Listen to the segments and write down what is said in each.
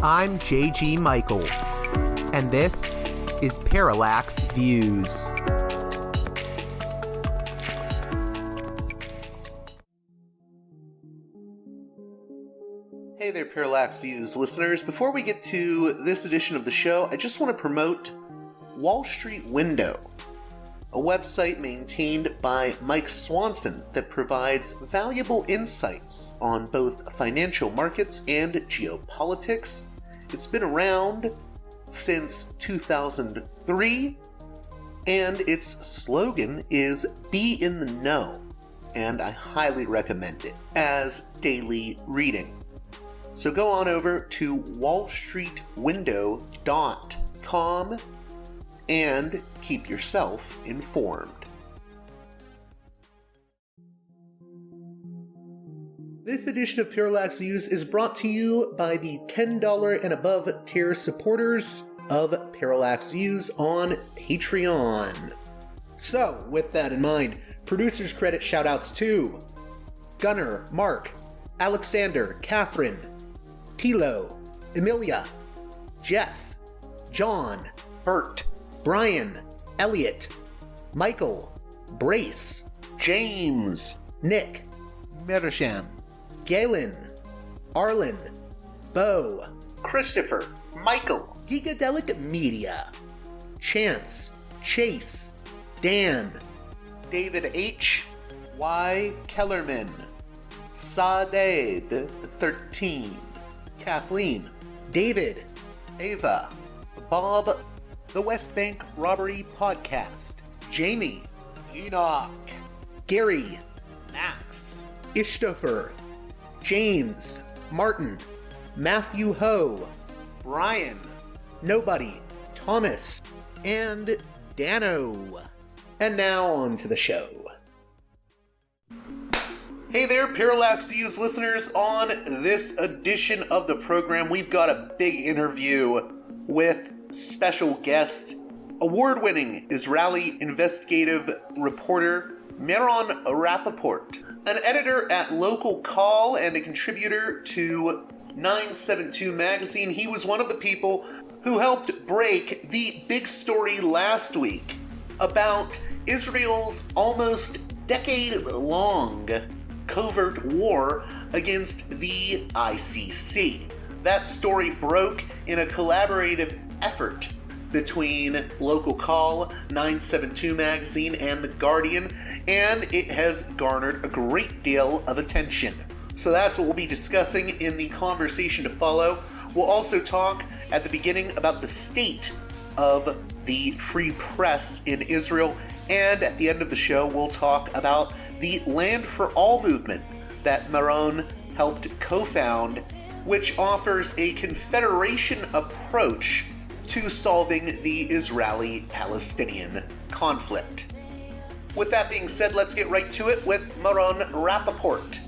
I'm J.G. Michael, and this is Parallax Views. Hey there, Parallax Views listeners. Before we get to this edition of the show, I just want to promote Wall Street Window, a website maintained by Mike Swanson that provides valuable insights on both financial markets and geopolitics. It's been around since 2003, and its slogan is "Be in the Know," and I highly recommend it as daily reading. So go on over to wallstreetwindow.com and keep yourself informed. This edition of Parallax Views is brought to you by the $10 and above tier supporters of Parallax Views on Patreon. So, with that in mind, producers credit shoutouts to Gunnar, Mark, Alexander, Catherine, Tilo, Emilia, Jeff, John, Bert, Brian, Elliot, Michael, Brace, James, Nick, Mersham, Galen, Arlen, Bo, Christopher, Michael, Gigadelic Media, Chance, Chase, Dan, David H., Y. Kellerman, Saaded 13, Kathleen, David, Ava, Bob, The West Bank Robbery Podcast, Jamie, Enoch, Gary, Max, Ishtofer, James, Martin, Matthew Ho, Brian, Nobody, Thomas, and Dano. And now on to the show. Hey there, Parallax Views listeners. On this edition of the program, we've got a big interview with special guest, award-winning Israeli investigative reporter Meron Rappaport, an editor at Local Call and a contributor to 972 magazine. He was one of the people who helped break the big story last week about Israel's almost decade-long covert war against the ICC. That story broke in a collaborative effort between Local Call, 972 magazine, and The Guardian, and it has garnered a great deal of attention. So that's what we'll be discussing in the conversation to follow. We'll also talk at the beginning about the state of the free press in Israel, and at the end of the show, we'll talk about the Land for All movement that Meron helped co-found, which offers a confederation approach to solving the Israeli-Palestinian conflict. With that being said, let's get right to it with Meron Rappaport.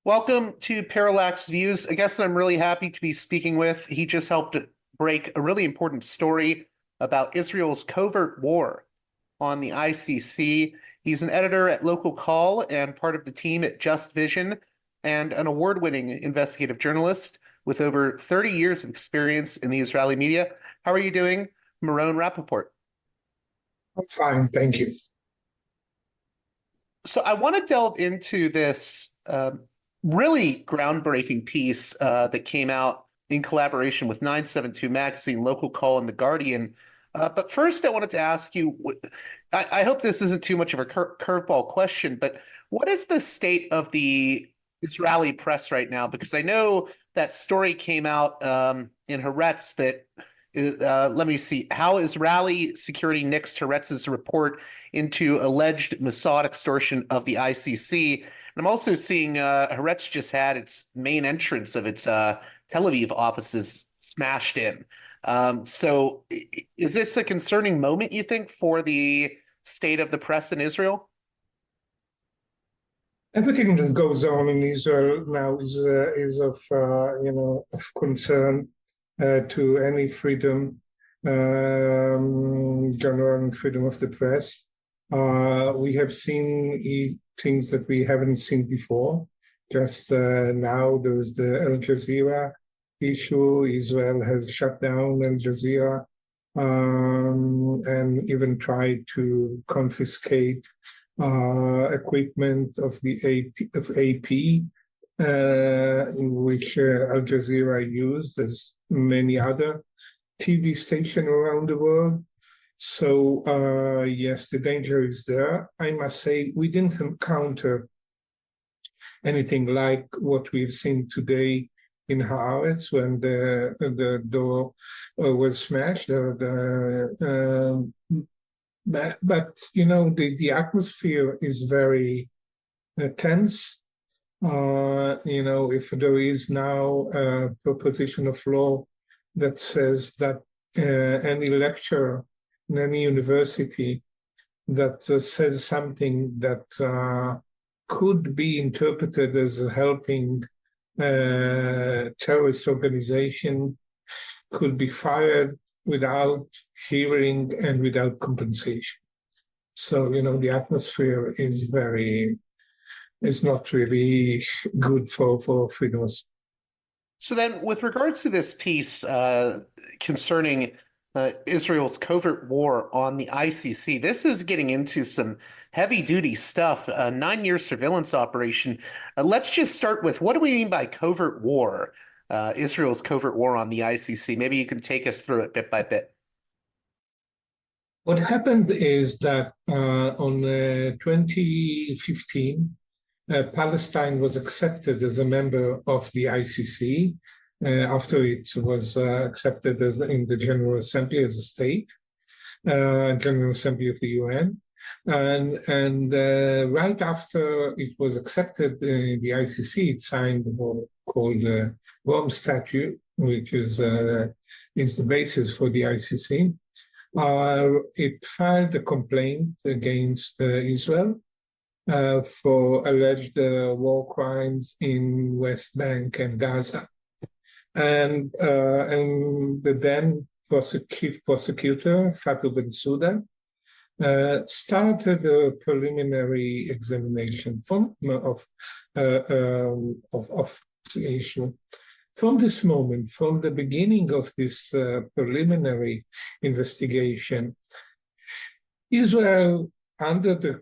Welcome to Parallax Views, a guest that I'm really happy to be speaking with. He just helped break a really important story about Israel's covert war on the ICC. He's an editor at Local Call and part of the team at Just Vision, and an award-winning investigative journalist with over 30 years of experience in the Israeli media. How are you doing, Meron Rappaport? I'm fine, thank you. So I want to delve into this really groundbreaking piece that came out in collaboration with 972 magazine, Local Call, and The Guardian. But first, I wanted to ask you, I hope this isn't too much of a curveball question, but what is the state of the Israeli press right now? Because I know that story came out in Haaretz that, let me see, how Israeli security nixed Haaretz's report into alleged Mossad extortion of the ICC. And I'm also seeing Haaretz just had its main entrance of its Tel Aviv offices smashed in. So is this a concerning moment, you think, for the state of the press in Israel? Everything that goes on in Israel now is of of concern to any freedom, general freedom of the press. We have seen things that we haven't seen before. Just now, there's the Al Jazeera issue. Israel has shut down Al Jazeera and even tried to confiscate equipment of the AP, in which Al Jazeera used, as many other TV stations around the world. So yes, the danger is there. I must say we didn't encounter anything like what we've seen today in Haaretz when the door was smashed. But you know, the atmosphere is very tense. You know, if there is now a proposition of law that says that any lecturer in any university that says something that could be interpreted as helping terrorist organization could be fired without hearing and without compensation. So, you know, the atmosphere is not really good for freedom of speech. So then, with regards to this piece concerning Israel's covert war on the ICC, this is getting into some heavy-duty stuff, a 9-year surveillance operation. Let's just start with, what do we mean by covert war, Israel's covert war on the ICC? Maybe you can take us through it bit by bit. What happened is that on 2015, Palestine was accepted as a member of the ICC after it was accepted in the General Assembly as a state, General Assembly of the UN. And right after it was accepted in the ICC, it signed what called the Rome Statute, which is the basis for the ICC. It filed a complaint against Israel for alleged war crimes in West Bank and Gaza. And the then chief prosecutor, Fatou Bensouda, started a preliminary examination of the issue. From this moment, from the beginning of this preliminary investigation, Israel, under the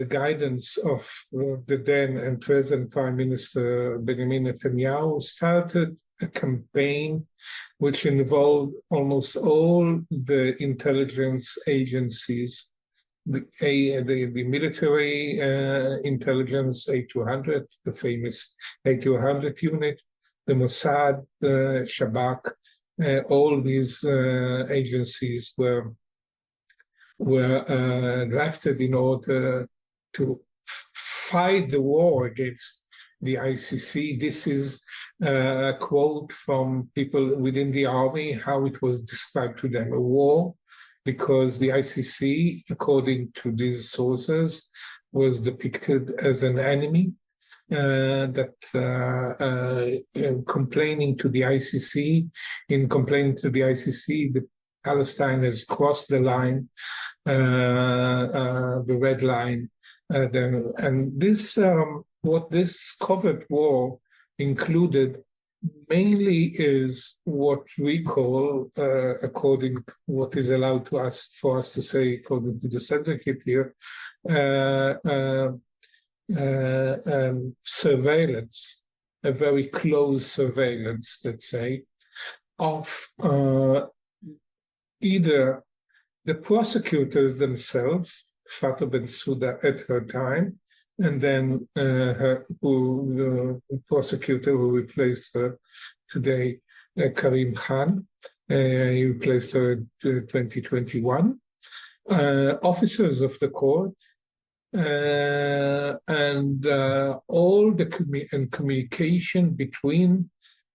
guidance of the then and present Prime Minister Benjamin Netanyahu, started a campaign which involved almost all the intelligence agencies, the military intelligence, A200, the famous A200 unit, the Mossad, the Shabak, all these agencies were drafted in order to fight the war against the ICC. This is a quote from people within the army, how it was described to them: a war, because the ICC, according to these sources, was depicted as an enemy. Complaining to the ICC, the Palestine has crossed the line, the red line, and this what this covert war included mainly is what we call, according to what is allowed to us for us to say, according to the censorship here, surveillance, a very close surveillance, let's say, of either the prosecutors themselves, Fatou Bensouda at her time, and then the prosecutor who replaced her today, Karim Khan. He replaced her in 2021. Officers of the court, and all the communication between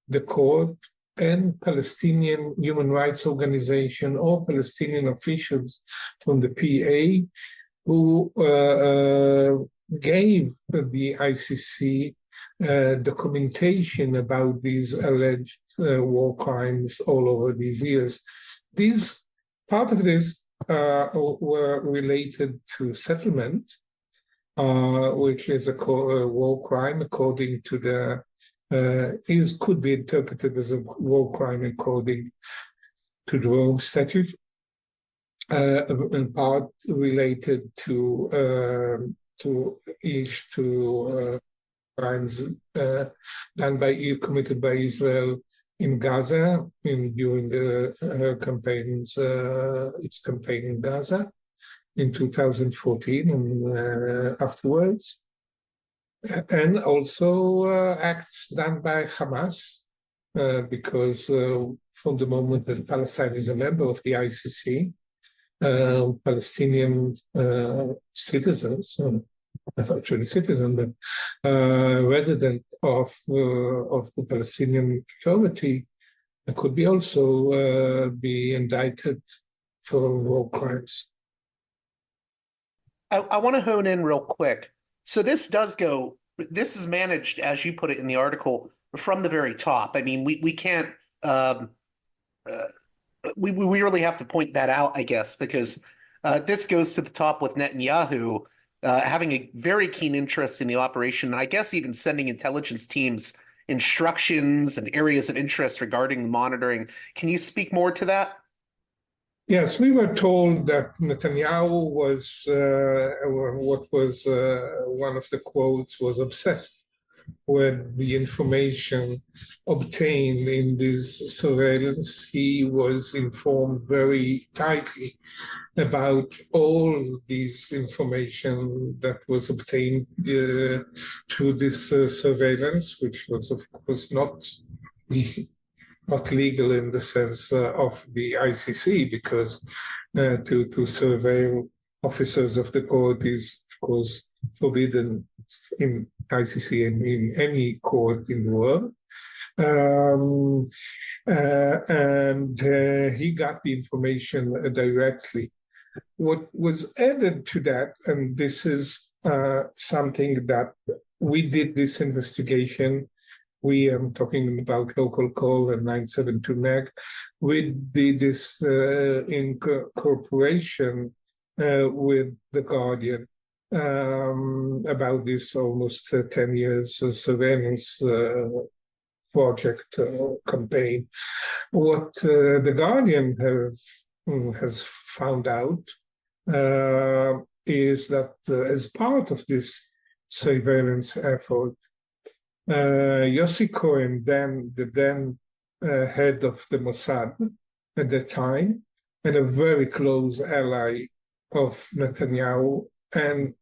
the court and Palestinian human rights organization or Palestinian officials from the PA who gave the ICC documentation about these alleged war crimes all over these years. Part of this were related to settlement, which is a war crime according to could be interpreted as a war crime according to the Rome Statute, in part related to crimes committed by Israel in Gaza during her campaigns, its campaign in Gaza in 2014 and afterwards, and also acts done by Hamas, because from the moment that Palestine is a member of the ICC, Palestinian citizens, not actually citizen, but resident of the Palestinian Authority, could be also be indicted for war crimes. I want to hone in real quick. So this is managed, as you put it in the article, from the very top. I mean, we can't, we really have to point that out, I guess, because this goes to the top with Netanyahu having a very keen interest in the operation, and I guess even sending intelligence teams instructions and areas of interest regarding the monitoring. Can you speak more to that? Yes, we were told that Netanyahu was, what was one of the quotes, was obsessed with the information obtained in this surveillance. He was informed very tightly about all this information that was obtained through this surveillance, which was, of course, not legal in the sense of the ICC, because to surveil officers of the court is, of course, forbidden in ICC and in any court in the world. And he got the information directly. What was added to that, and this is something that we did this investigation, we am talking about local call and 972 MAG. We did this in cooperation with The Guardian about this almost 10 years surveillance project campaign. What The Guardian has found out is that as part of this surveillance effort, Yossi Cohen, the head of the Mossad at the time, and a very close ally of Netanyahu, and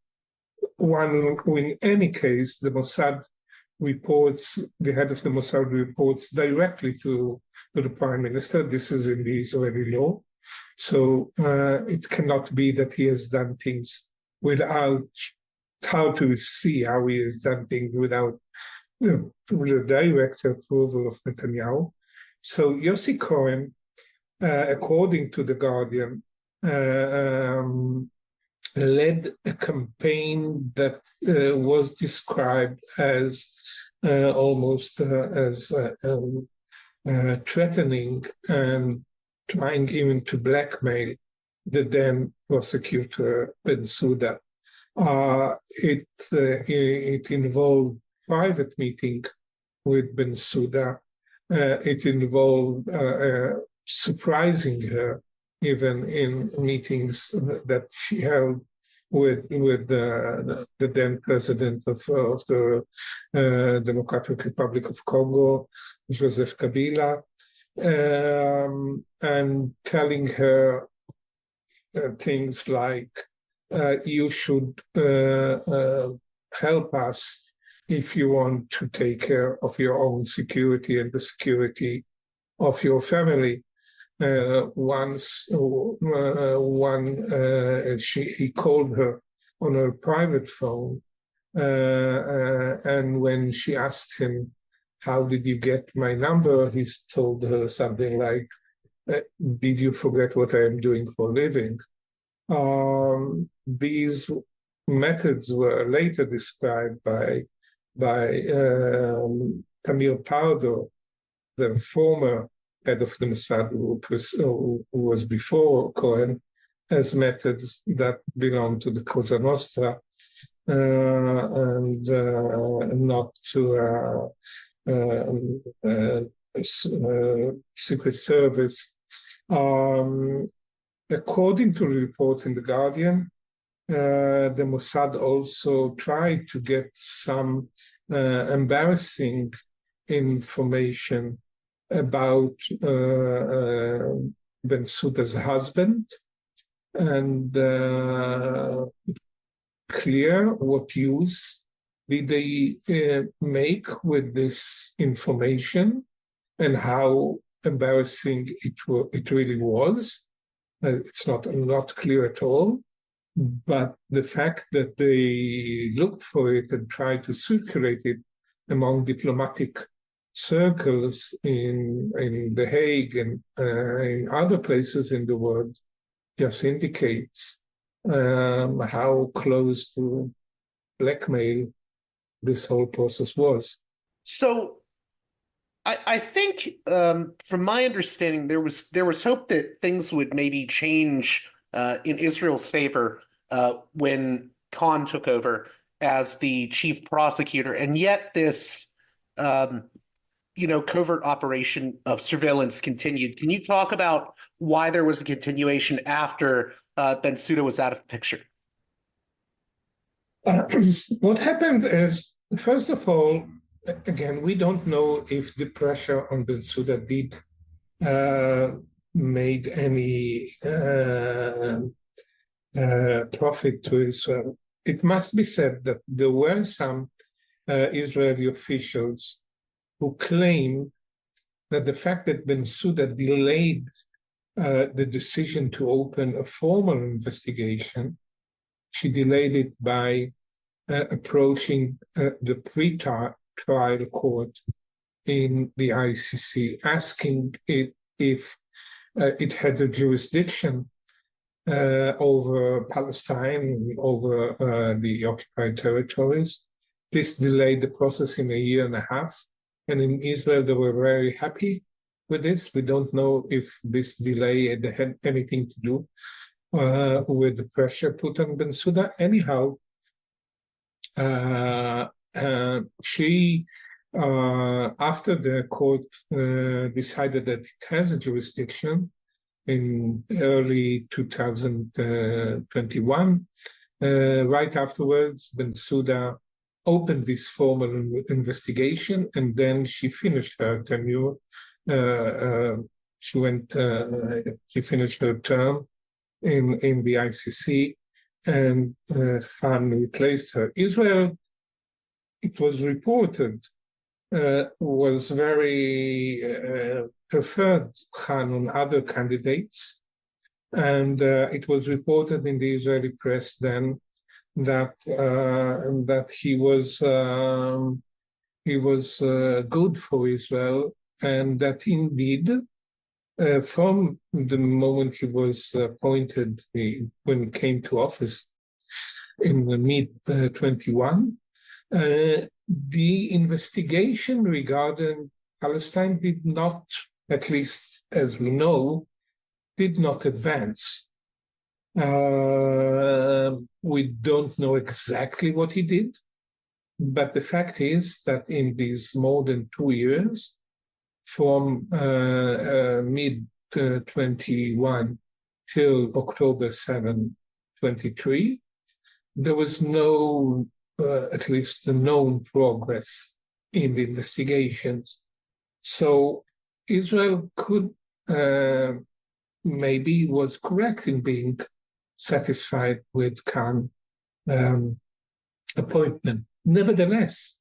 one who, in any case, the Mossad reports, the head of the Mossad reports directly to the prime minister. This is in the Israeli law. So it cannot be that he has done things without, how to see how he has done things without the direct approval of Netanyahu. So Yossi Cohen, according to The Guardian, led a campaign that was described as almost as threatening and trying even to blackmail the then prosecutor Bensouda. It involved private meeting with Bensouda. It involved surprising her even in meetings that she held with the then president of the Democratic Republic of Congo, Joseph Kabila, and telling her things like, you should help us if you want to take care of your own security and the security of your family. He called her on her private phone, and when she asked him, "How did you get my number?" he told her something like, "Did you forget what I am doing for a living?" These methods were later described by Tamir Pardo, the former head of the Mossad, who was before Cohen, as methods that belong to the Cosa Nostra. and not to Secret Service. According to the report in The Guardian, the Mossad also tried to get some embarrassing information about Bensouda's husband, and clear what use did they make with this information and how embarrassing it really was. It's not clear at all, but the fact that they looked for it and tried to circulate it among diplomatic circles in The Hague and in other places in the world just indicates how close to blackmail this whole process was. So I think, from my understanding, there was hope that things would maybe change in Israel's favor when Khan took over as the chief prosecutor, and yet this covert operation of surveillance continued. Can you talk about why there was a continuation after Bensouda was out of the picture? What happened is, first of all, again, we don't know if the pressure on Bensouda did made any profit to Israel. It must be said that there were some Israeli officials who claim that the fact that Bensouda delayed the decision to open a formal investigation, she delayed it by approaching the pre-trial court in the ICC, asking it if it had a jurisdiction over Palestine, over the occupied territories. This delayed the process in a year and a half. And in Israel, they were very happy with this. We don't know if this delay had anything to do with the pressure put on Bensouda. Anyhow, she, after the court decided that it has a jurisdiction in early 2021, right afterwards, Bensouda opened this formal investigation, and then she finished her tenure. She finished her term in the ICC, and Khan replaced her. Israel, it was reported, was very preferred Khan on other candidates, and it was reported in the Israeli press then that he was good for Israel, and that indeed, from the moment he was appointed, when he came to office in the mid-21, the investigation regarding Palestine did not, at least as we know, did not advance. We don't know exactly what he did, but the fact is that in these more than 2 years, from mid-21 till October 7, 23, there was no, at least known progress in the investigations. So Israel could, maybe was correct in being satisfied with Khan's appointment. Nevertheless,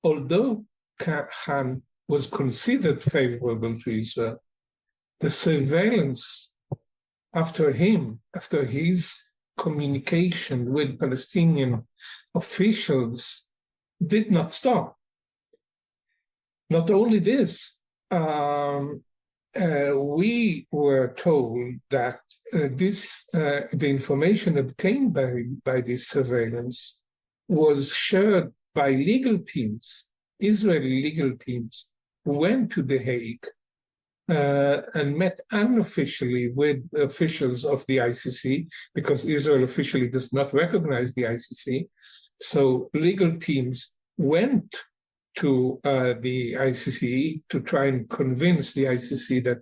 although Khan was considered favorable to Israel, the surveillance after his communication with Palestinian officials did not stop. Not only this, we were told that the information obtained by this surveillance was shared by legal teams, Israeli legal teams, who went to The Hague and met unofficially with officials of the ICC, because Israel officially does not recognize the ICC, So legal teams went to the ICC to try and convince the ICC that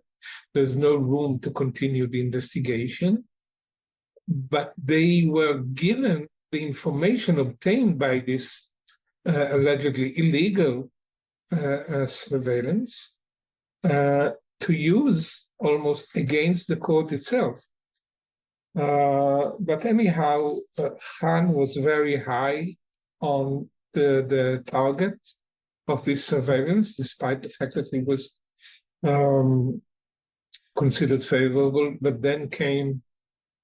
there's no room to continue the investigation. But they were given the information obtained by this allegedly illegal surveillance to use almost against the court itself. But anyhow, Khan was very high on the target of this surveillance, despite the fact that he was considered favorable. But then came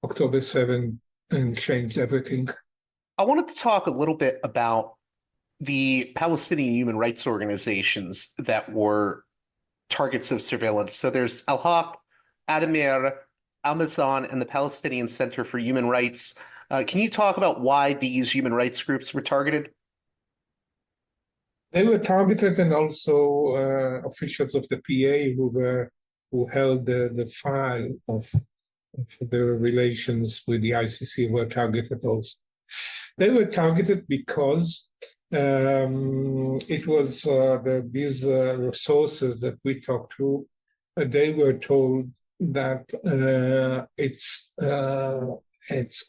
October 7 and changed everything. I wanted to talk a little bit about the Palestinian human rights organizations that were targets of surveillance. So there's Al-Haq, Addameer, Mezan, and the Palestinian Center for Human Rights. Can you talk about why these human rights groups were targeted? They were targeted, and also officials of the PA who held the file of the relations with the ICC were targeted also. They were targeted because it was these resources that we talked to, they were told that it's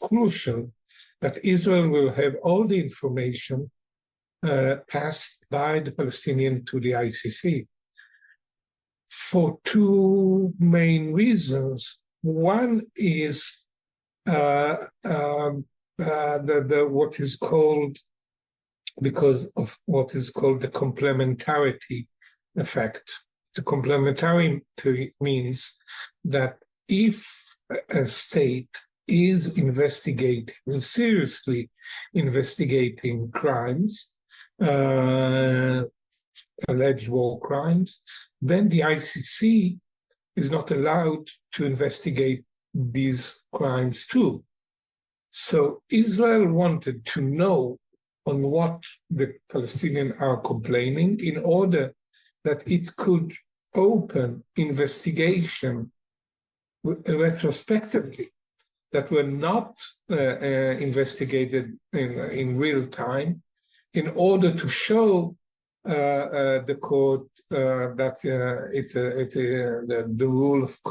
crucial that Israel will have all the information passed by the Palestinian to the ICC for two main reasons. One is what is called, because of what is called the complementarity effect. The complementarity means that if a state is seriously investigating crimes, alleged war crimes, then the ICC is not allowed to investigate these crimes too. So Israel wanted to know on what the Palestinians are complaining in order that it could open investigation retrospectively that were not investigated in real time, in order to show the court that the rule of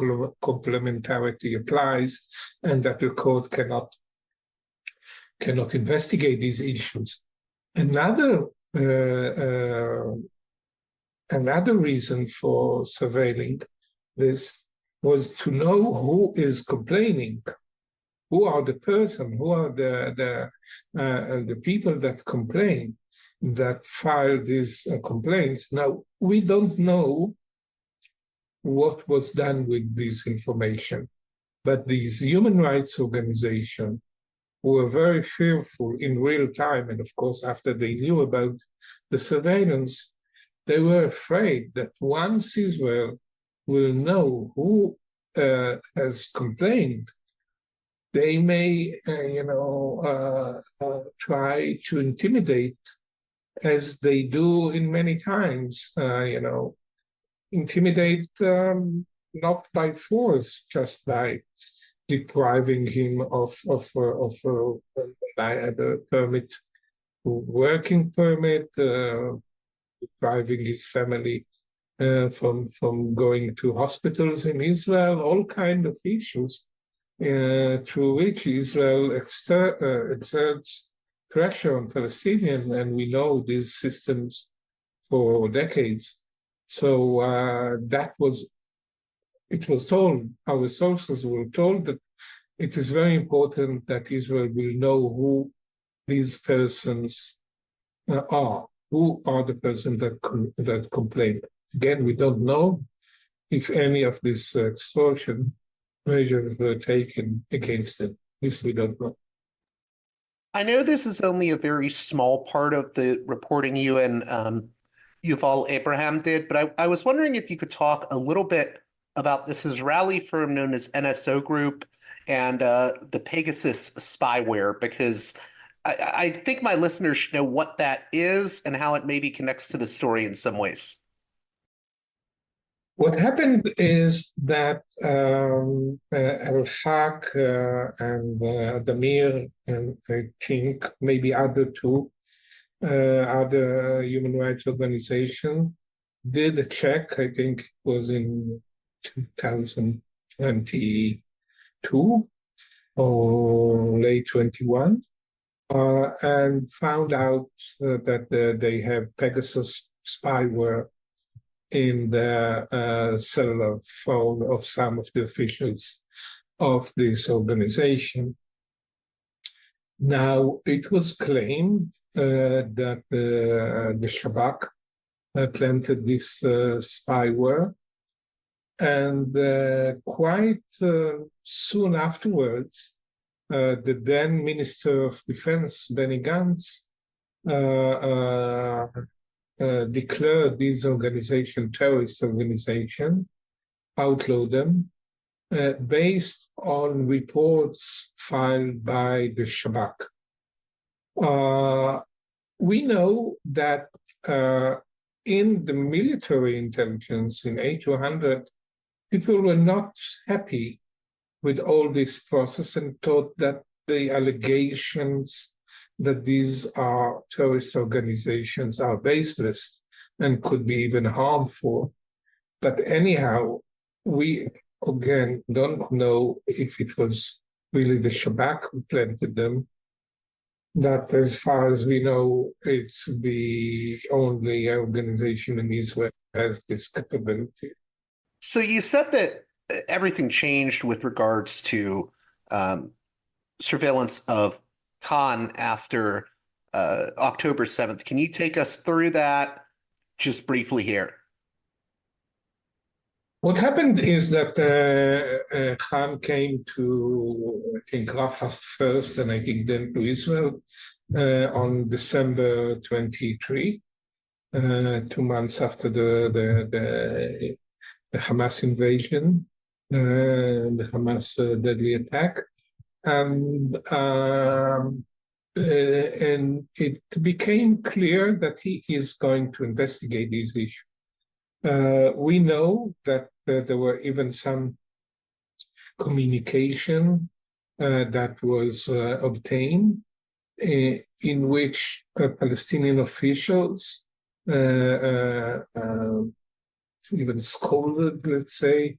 complementarity applies, and that the court cannot investigate these issues. Another reason for surveilling this was to know who is complaining, who are the person, who are the people that complain, that file these complaints. Now, we don't know what was done with this information, but these human rights organizations were very fearful in real time, and of course, after they knew about the surveillance, they were afraid that once Israel will know who has complained, they may, try to intimidate, as they do in many times, intimidate not by force, just by depriving him of the permit, working permit, depriving his family from going to hospitals in Israel, all kinds of issues through which Israel exerts pressure on Palestinians, and we know these systems for decades. So it was told, our sources were told that it is very important that Israel will know who these persons are. Who are the persons that complain? Again, we don't know if any of these extortion measures were taken against them. This we don't know. I know this is only a very small part of the reporting you and Yuval Abraham did, but I was wondering if you could talk a little bit about this Israeli firm known as NSO Group and the Pegasus spyware, because I think my listeners should know what that is and how it maybe connects to the story in some ways. What happened is that Al-Haq and Addameer, and I think maybe other human rights organizations did a check. I think it was in 2022 or late 21, and found out that they have Pegasus spyware in the cellular phone of some of the officials of this organization. Now, it was claimed that the Shabak planted this spyware, and quite soon afterwards, the then Minister of Defense, Benny Gantz, declared these organizations terrorist organizations, outlawed them, based on reports filed by the Shabak. We know that in the military intelligence in 800, people were not happy with all this process and thought that the allegations that these are terrorist organizations are baseless and could be even harmful. But anyhow, we again don't know if it was really the Shabak who planted them. But as far as we know, it's the only organization in Israel that has this capability. So you said that everything changed with regards to surveillance of Khan after October 7th. Can you take us through that just briefly here? What happened is that Khan came to, I think, Rafah first, and I think then to Israel on December 23, 2 months after the Hamas invasion, the Hamas deadly attack. And it became clear that he is going to investigate these issues. We know that there were even some communication that was obtained in which Palestinian officials even scolded, let's say,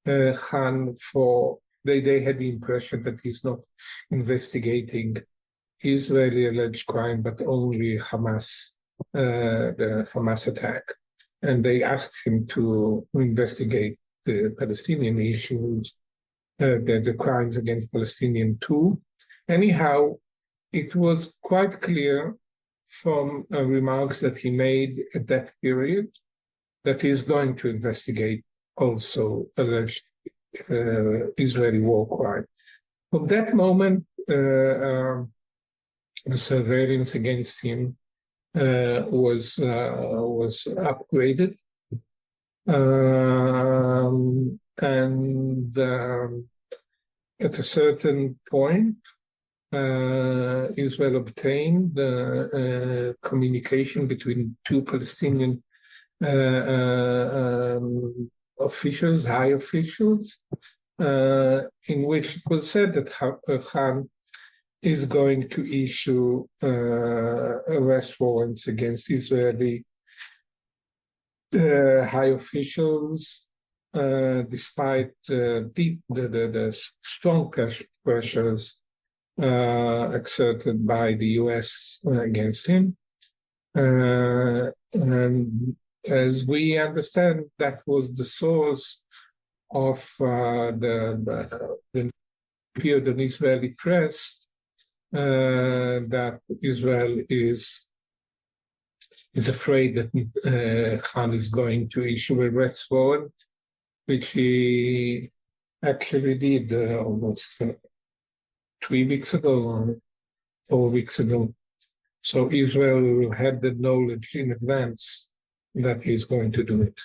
Khan for they had the impression that he's not investigating Israeli alleged crime, but only Hamas, the Hamas attack. And they asked him to investigate the Palestinian issues, the crimes against Palestinians too. Anyhow, it was quite clear from remarks that he made at that period that he's going to investigate also alleged Israeli war crime. From that moment, the surveillance against him was upgraded, and at a certain point, Israel obtained communication between two Palestinian officials, high officials, in which it was said that Khan is going to issue arrest warrants against Israeli high officials, despite the strong pressures exerted by the US against him. And as we understand, that was the source of the appeared in Israeli press that Israel is afraid that Khan is going to issue a arrest warrant, which he actually did almost 3 weeks ago or 4 weeks ago. So Israel had the knowledge in advance that he's going to do it.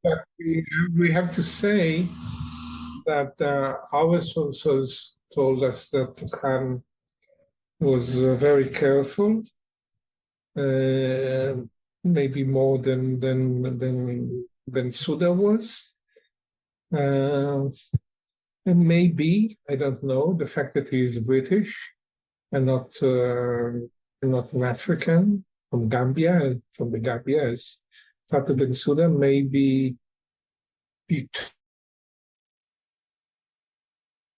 But we have to say that our sources told us that Khan was very careful, maybe more than Bensouda was. And maybe, I don't know, the fact that he is British and not an African from the Gambia, as Fatou Bensouda, maybe it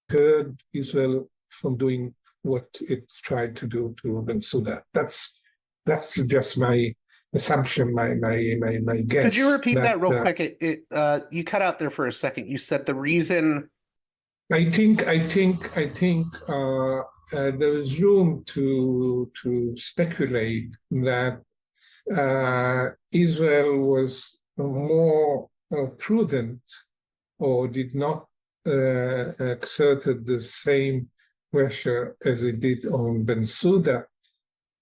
deterred Israel from doing what it tried to do to Bensouda. That's just my assumption, my guess. Could you repeat that real quick? You cut out there for a second. You said the reason. I think there is room to speculate that Israel was more prudent, or did not exerted the same pressure as it did on Bensouda,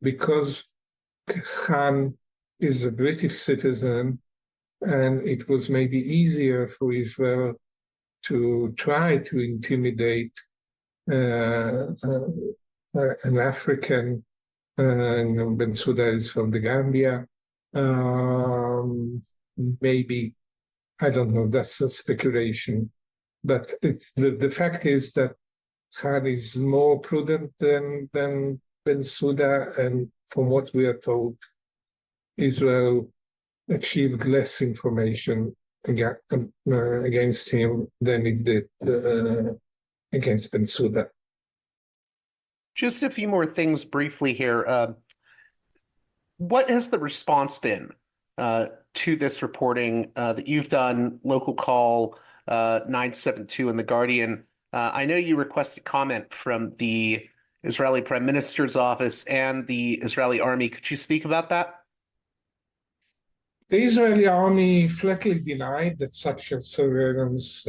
because Khan is a British citizen, and it was maybe easier for Israel to try to intimidate an African, and Bensouda is from the Gambia. Maybe, I don't know, that's a speculation. But the fact is that Khan is more prudent than Bensouda, and from what we are told, Israel achieved less information against him than it did against Bensouda. Just a few more things briefly here. What has the response been to this reporting that you've done? Local Call 972 in The Guardian. I know you requested comment from the Israeli Prime Minister's office and the Israeli army. Could you speak about that? The Israeli army flatly denied that such a surveillance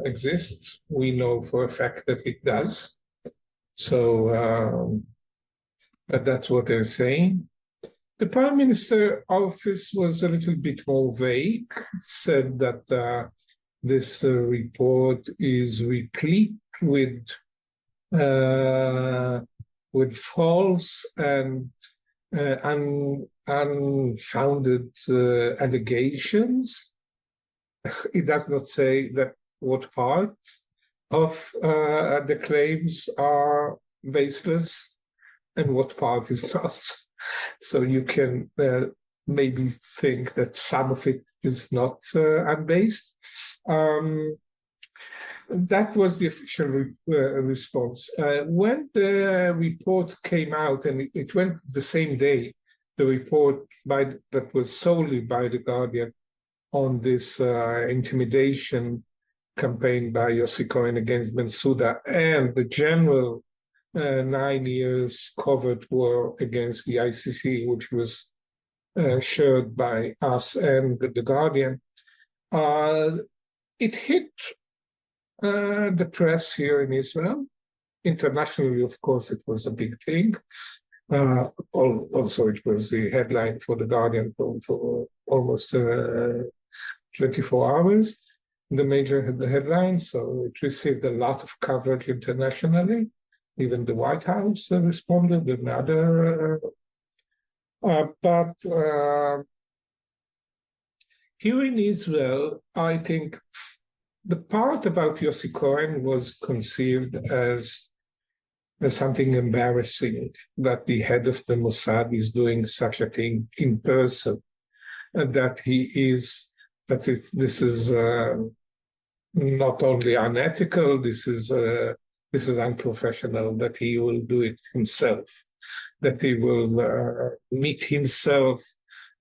exists. We know for a fact that it does. So, but that's what they're saying. The Prime Minister's office was a little bit more vague. It said that this report is replete with false and unfounded allegations. It does not say that what parts of the claims are baseless and what part is not. So you can maybe think that some of it is not unbased. That was the official response. When the report came out, and it went the same day, the report that was solely by The Guardian on this intimidation campaign by Yossi Cohen against Bensouda, and the general 9 years covert war against the ICC, which was shared by us and The Guardian, it hit the press here in Israel. Internationally, of course, it was a big thing. Also, it was the headline for The Guardian for almost 24 hours, the headline. So it received a lot of coverage internationally. Even the White House responded, and other. But here in Israel, I think the part about Yossi Cohen was conceived as something embarrassing, that the head of the Mossad is doing such a thing in person, and that this is not only unethical, this is unprofessional, that he will do it himself, that he will meet himself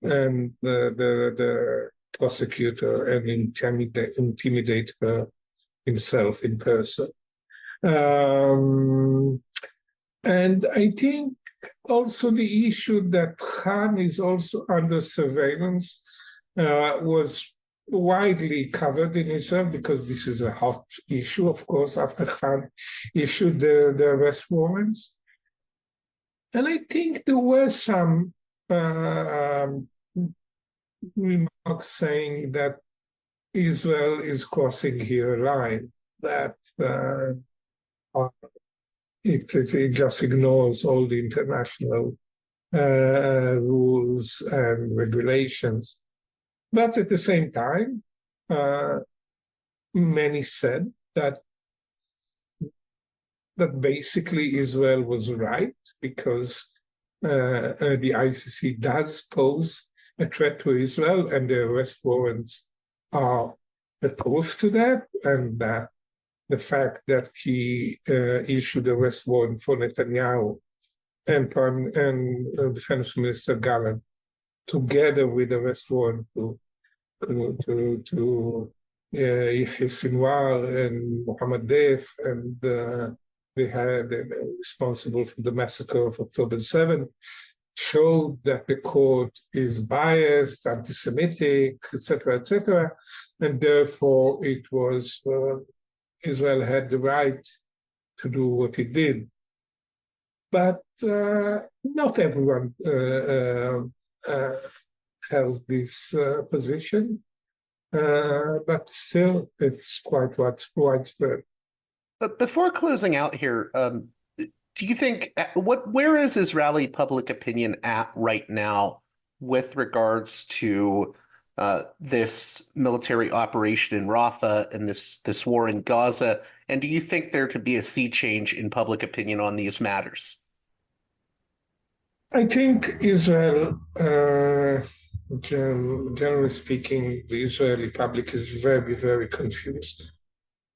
and the prosecutor and intimidate her himself in person. And I think also the issue that Khan is also under surveillance was widely covered in Israel, because this is a hot issue, of course, after Khan issued the arrest warrants. And I think there were some remarks saying that Israel is crossing here a line, that it just ignores all the international rules and regulations. But at the same time, many said that basically Israel was right because the ICC does pose a threat to Israel, and the arrest warrants are a proof to that, and that the fact that he issued a arrest warrant for Netanyahu and Defense Minister Gallant, together with the arrest warrant to Yahya Sinwar and Mohammed Deif, and they had responsible for the massacre of October 7th, showed that the court is biased, anti-Semitic, etc., and therefore it was Israel had the right to do what it did. But not everyone held this position, but still it's quite widespread. But before closing out here, do you think where is Israeli public opinion at right now with regards to this military operation in Rafah and this war in Gaza? And do you think there could be a sea change in public opinion on these matters? I think Israel, generally speaking, the Israeli public is very, very confused.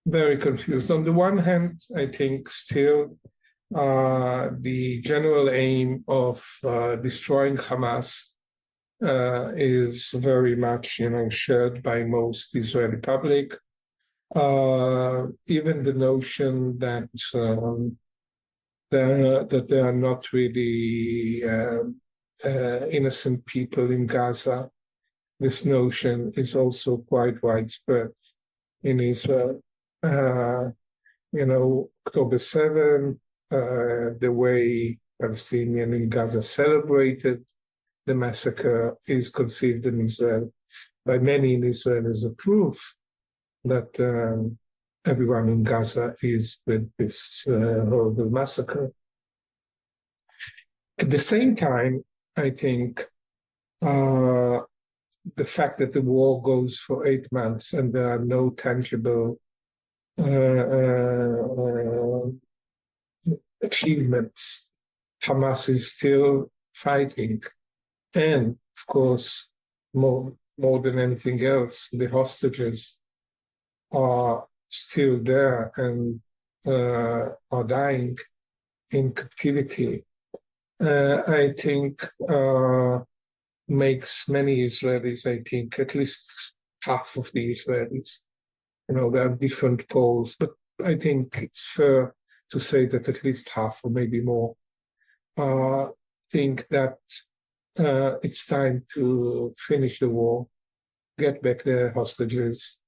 Very confused. On the one hand, I think still the general aim of destroying Hamas is very much, shared by most Israeli public. Even the notion that there are not really innocent people in Gaza, this notion is also quite widespread in Israel. October 7th, the way Palestinians in Gaza celebrated the massacre is conceived in Israel by many in Israel as a proof that everyone in Gaza is with this horrible massacre. At the same time, I think the fact that the war goes for 8 months and there are no tangible achievements, Hamas is still fighting. And, of course, more than anything else, the hostages are still there and are dying in captivity. I think makes many Israelis, I think at least half of the Israelis, there are different polls, but I think it's fair to say that at least half or maybe more think that it's time to finish the war, get back the hostages,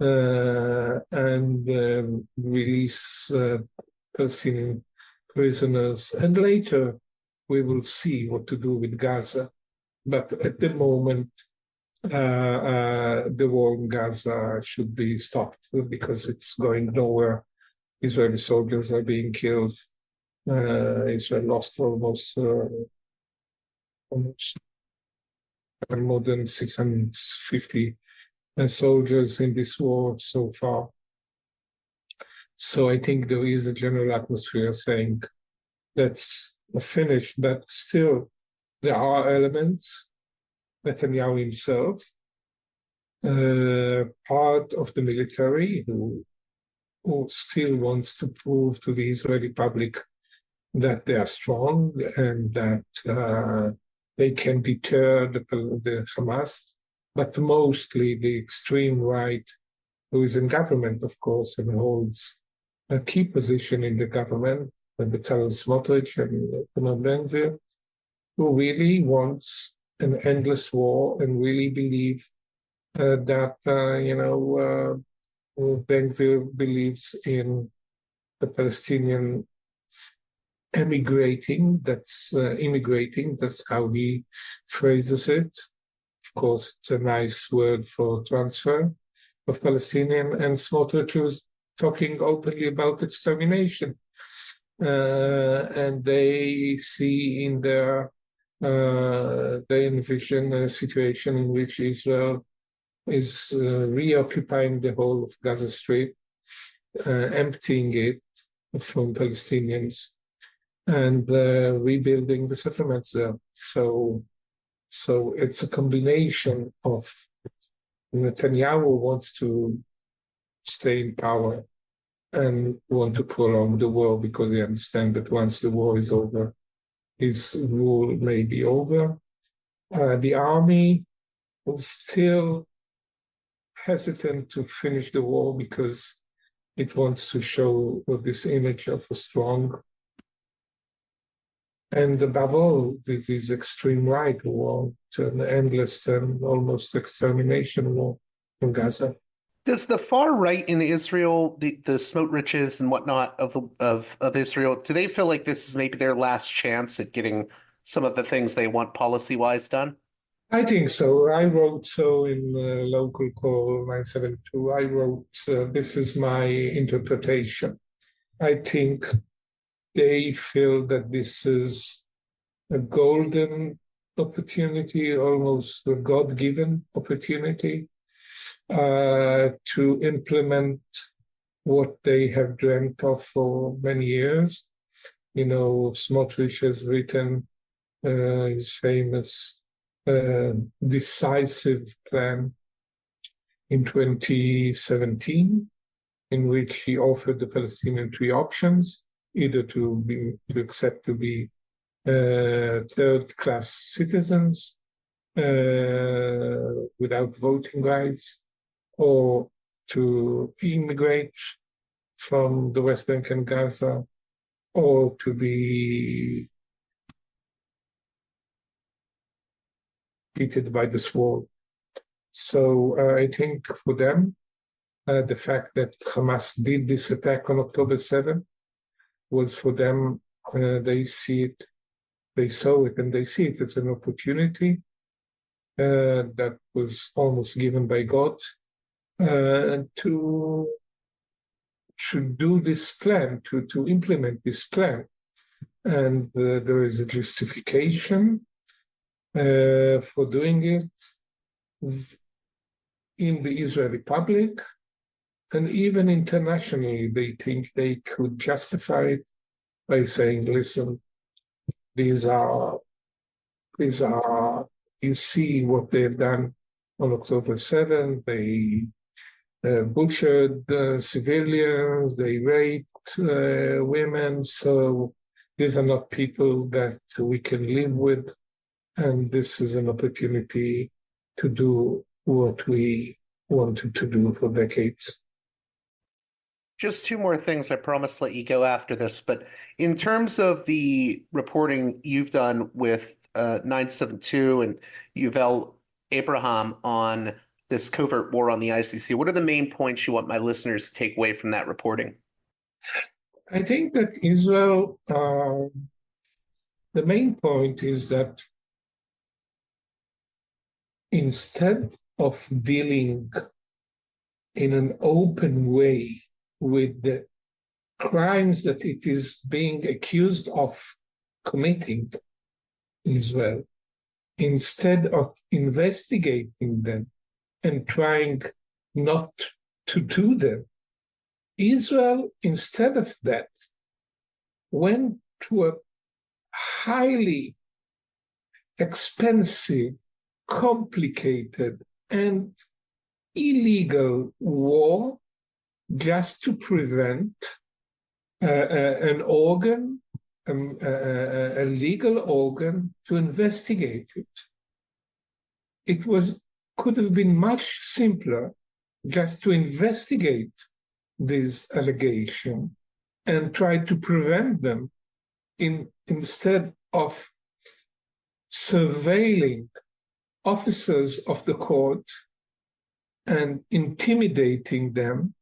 and release Palestinian prisoners. And later we will see what to do with Gaza. But at the moment, the war in Gaza should be stopped because it's going nowhere. Israeli soldiers are being killed. Israel lost almost more than 650 soldiers in this war so far. So I think there is a general atmosphere saying let's finish, but still there are elements. Netanyahu himself, part of the military who still wants to prove to the Israeli public that they are strong and that they can deter the Hamas, but mostly the extreme right, who is in government, of course, and holds a key position in the government, Bezalel Smotrich and Meron Rappaport, who really wants an endless war and really believe that, Ben-Gvir believes in the Palestinian immigrating, that's how he phrases it. Of course, it's a nice word for transfer of Palestinian, and Smotrich was talking openly about extermination. and they see in their they envision a situation in which Israel is reoccupying the whole of Gaza Strip, emptying it from Palestinians, and rebuilding the settlements there. So it's a combination of Netanyahu wants to stay in power and want to prolong the war because they understand that once the war is over, his rule may be over. The army was still hesitant to finish the war because it wants to show this image of a strong and above all, this extreme right who want an endless and almost extermination war in Gaza. Does the far right in Israel, the Smotriches and whatnot of Israel, do they feel like this is maybe their last chance at getting some of the things they want policy-wise done? I think so. I wrote so in Local Call 972. I wrote, this is my interpretation. I think they feel that this is a golden opportunity, almost a God-given opportunity to implement what they have dreamt of for many years. You know, Smotrich has written his famous decisive plan in 2017, in which he offered the Palestinians three options: either to accept to be third-class citizens without voting rights, or to immigrate from the West Bank and Gaza, or to be defeated by the sword. So I think for them, the fact that Hamas did this attack on October 7th was for them, they saw it and they see it as an opportunity that was almost given by God to do this plan, to implement this plan. And there is a justification for doing it in the Israeli public, and even internationally, they think they could justify it by saying, listen, these are, you see what they've done on October 7th. They butchered civilians, they raped women. So these are not people that we can live with. And this is an opportunity to do what we wanted to do for decades. Just two more things. I promise to let you go after this. But in terms of the reporting you've done with 972 and Yuval Abraham on this covert war on the ICC, what are the main points you want my listeners to take away from that reporting? I think that Israel, the main point is that instead of dealing in an open way with the crimes that it is being accused of committing, Israel, instead of investigating them and trying not to do them, Israel, instead of that, went to a highly expensive, complicated, and illegal war just to prevent an organ, a legal organ, to investigate it. It could have been much simpler just to investigate this allegation and try to prevent them instead of surveilling officers of the court and intimidating them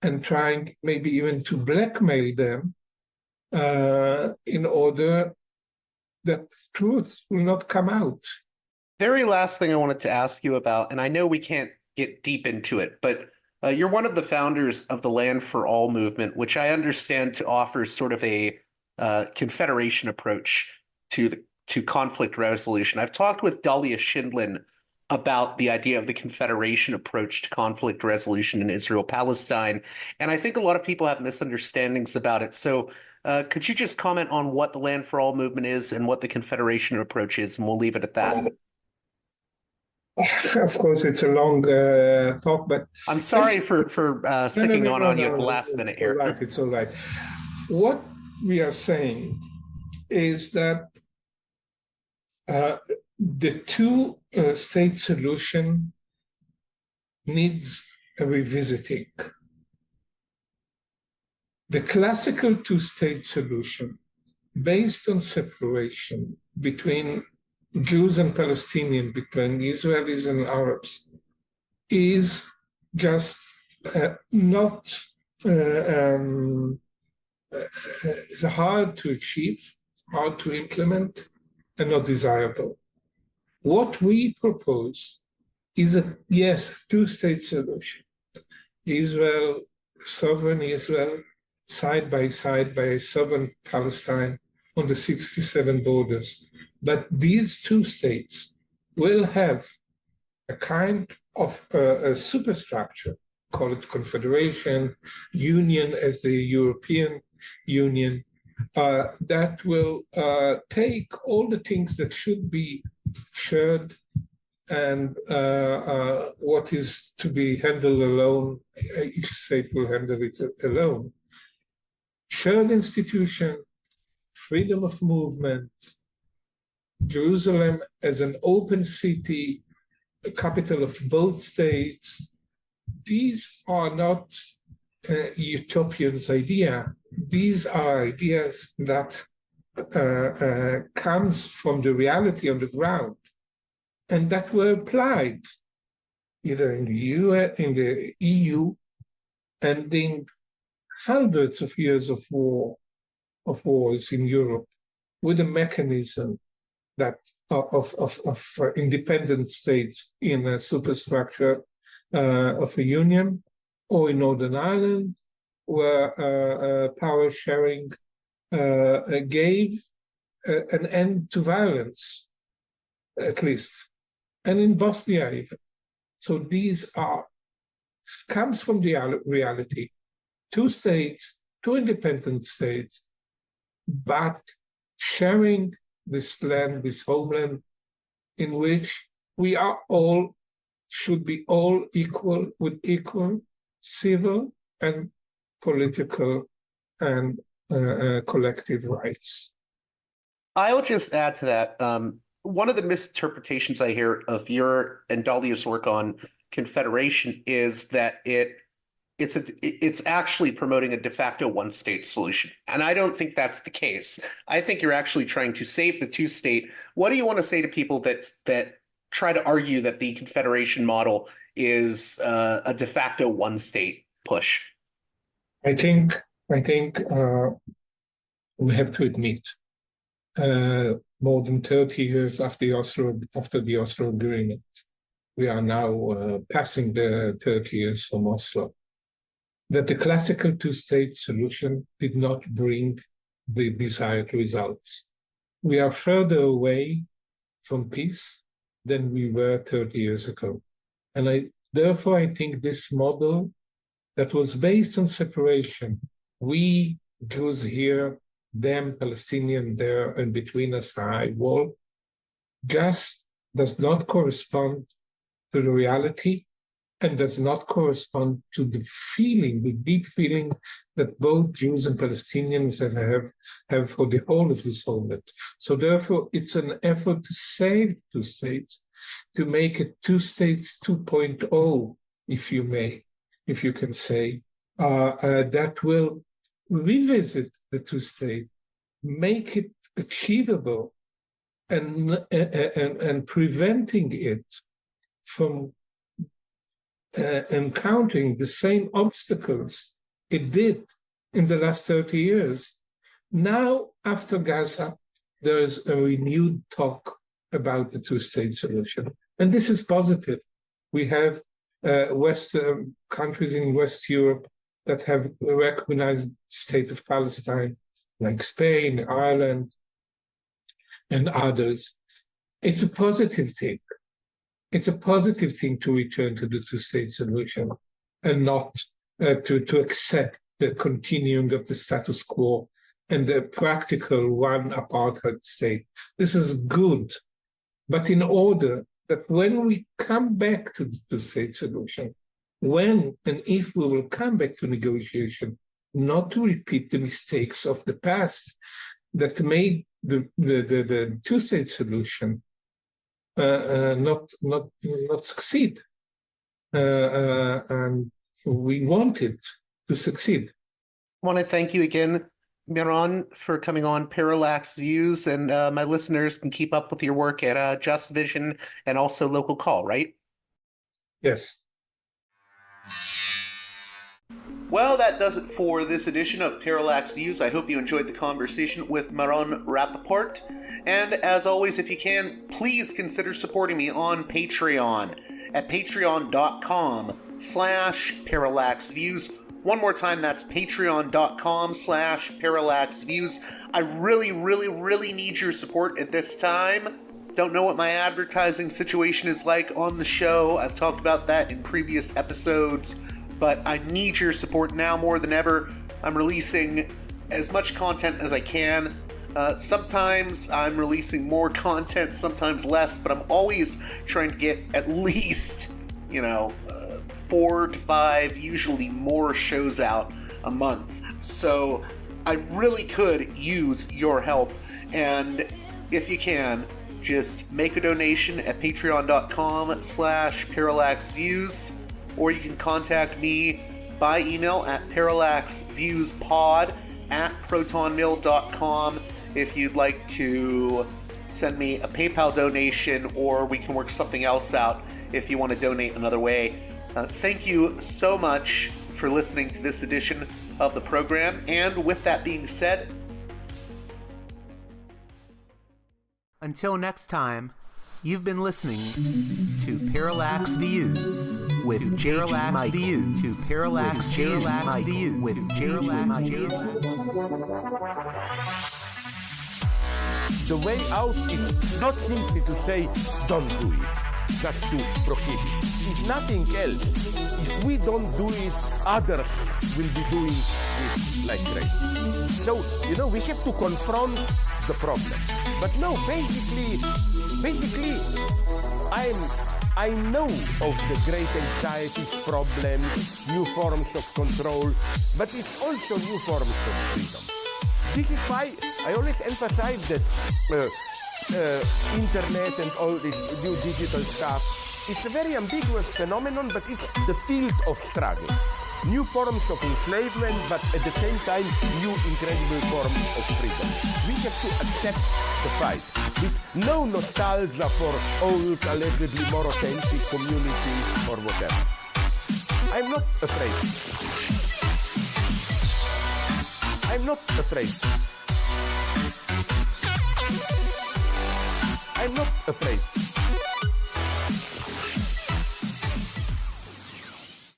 and trying maybe even to blackmail them in order that truth will not come out. Very last thing I wanted to ask you about, and I know we can't get deep into it, but You're one of the founders of the Land for All movement, which I understand to offer sort of a confederation approach to conflict resolution. I've talked with Dahlia Schindlin about the idea of the confederation approach to conflict resolution in Israel-Palestine, and I think a lot of people have misunderstandings about it. So could you just comment on what the Land for All movement is and what the confederation approach is, and we'll leave it at that. Of course, it's a long talk, but I'm sorry for sticking on you at the last minute here. All right, it's all right. What we are saying is that the two-state solution needs a revisiting. The classical two-state solution, based on separation between Jews and Palestinians, between Israelis and Arabs, is just not it's hard to achieve, hard to implement, and not desirable. What we propose is yes, two-state solution. Israel, sovereign Israel, side by sovereign Palestine on the 67 borders. But these two states will have a kind of a superstructure, call it confederation, union as the European Union, that will take all the things that should be shared and what is to be handled alone, each state will handle it alone. Shared institution, freedom of movement, Jerusalem as an open city, the capital of both states. These are not utopians' idea. These are ideas that comes from the reality on the ground, and that were applied either in the EU, ending hundreds of years of wars in Europe, with a mechanism that of independent states in a superstructure of a union, or in Northern Ireland, where power sharing gave an end to violence, at least, and in Bosnia even. So these comes from the reality. Two states, two independent states, but sharing this land, this homeland, in which we are all, should be all equal, with equal civil and political and collective rights. I'll just add to that. One of the misinterpretations I hear of your and Dahlia's work on confederation is that it's actually promoting a de facto one-state solution. And I don't think that's the case. I think you're actually trying to save the two-state. What do you want to say to people that try to argue that the confederation model is a de facto one-state push? I think we have to admit, more than 30 years after the Oslo Agreement, we are now passing the 30 years from Oslo, that the classical two-state solution did not bring the desired results. We are further away from peace than we were 30 years ago. And therefore, I think this model that was based on separation, we Jews here, them Palestinian there, and between us a high wall, just does not correspond to the reality and does not correspond to the feeling, the deep feeling that both Jews and Palestinians have for the whole of this homeland. So therefore, it's an effort to save two states, to make it two states 2.0, if you can say, that will revisit the two states, make it achievable, and preventing it from encountering the same obstacles it did in the last 30 years. Now, after Gaza, there is a renewed talk about the two-state solution. And this is positive. We have countries in West Europe that have recognized the state of Palestine, like Spain, Ireland, and others. It's a positive thing. It's a positive thing to return to the two-state solution and not to accept the continuing of the status quo and the practical one apartheid state. This is good, but in order that when we come back to the two-state solution, when and if we will come back to negotiation, not to repeat the mistakes of the past that made the two-state solution not succeed, and we want it to succeed. I want to thank you again, Meron, for coming on Parallax Views, and my listeners can keep up with your work at Just Vision and also Local Call, right? Yes. Well, that does it for this edition of Parallax Views. I hope you enjoyed the conversation with Meron Rappaport. And as always, if you can, please consider supporting me on Patreon at patreon.com/parallaxviews. One more time, that's patreon.com/parallaxviews. I really, really, really need your support at this time. Don't know what my advertising situation is like on the show. I've talked about that in previous episodes, but I need your support now more than ever. I'm releasing as much content as I can. Sometimes I'm releasing more content, sometimes less, but I'm always trying to get at least, 4 to 5, usually more shows out a month. So I really could use your help, and if you can, just make a donation at patreon.com/parallaxviews, or you can contact me by email at parallaxviewspod@protonmail.com if you'd like to send me a PayPal donation, or we can work something else out if you want to donate another way. Thank you so much for listening to this edition of the program, and with that being said, until next time, you've been listening to Parallax Views with Parallax Views to Parallax Views with Parallax Views. The way out is not simply to say, don't do it, just to prohibit. If nothing else, if we don't do it, others will be doing it like crazy. So, we have to confront the problem. But no, basically, I know of the great anxieties, problems, new forms of control, but it's also new forms of freedom. This is why I always emphasize that internet and all this new digital stuff, it's a very ambiguous phenomenon, but it's the field of struggle. New forms of enslavement, but at the same time, new incredible forms of freedom. We have to accept the fight with no nostalgia for old, allegedly more authentic communities or whatever. I'm not afraid. I'm not afraid. I'm not afraid.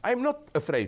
I'm not afraid.